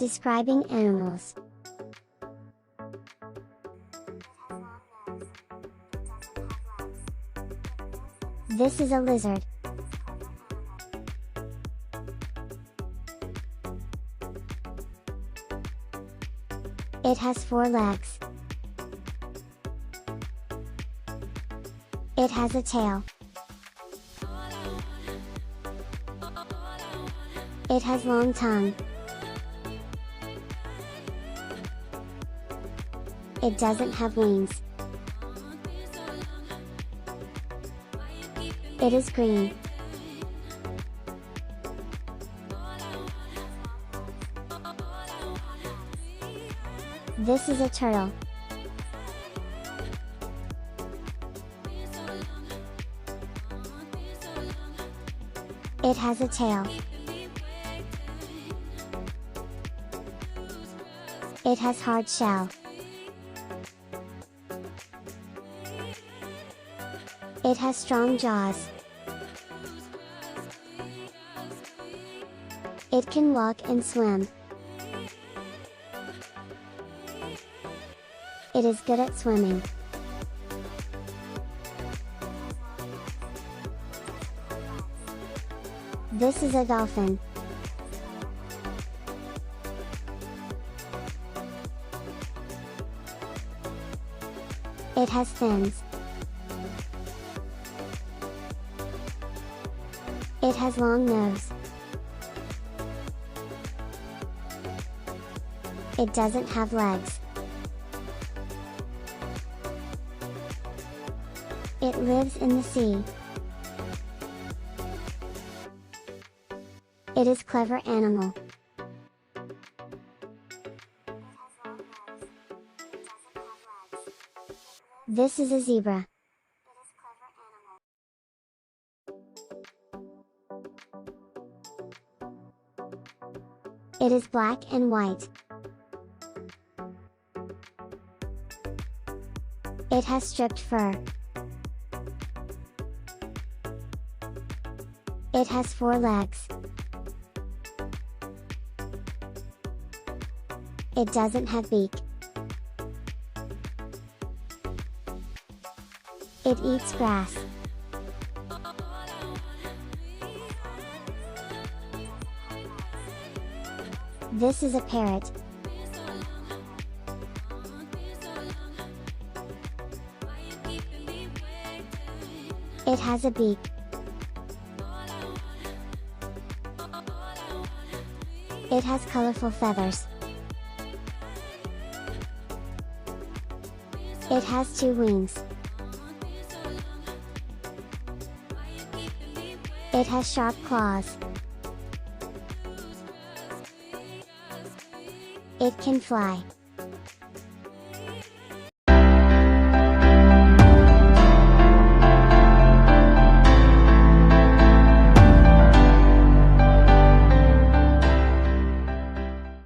Describing animals. This is a lizard. It has 4 legs. It has a tail. It has long tongue. It doesn't have wings. It is green. This is a turtle. It has a tail. It has hard shell. It has strong jaws. It can walk and swim. It is good at swimming. This is a dolphin. It has fins. It has long nose. It doesn't have legs. It lives in the sea. It is clever animal. This is a zebra. It is black and white. It has stripped fur. It has 4 legs. It doesn't have beak. It eats grass. This is a parrot. It has a beak. It has colorful feathers. It has 2 wings. It has sharp claws. It can fly.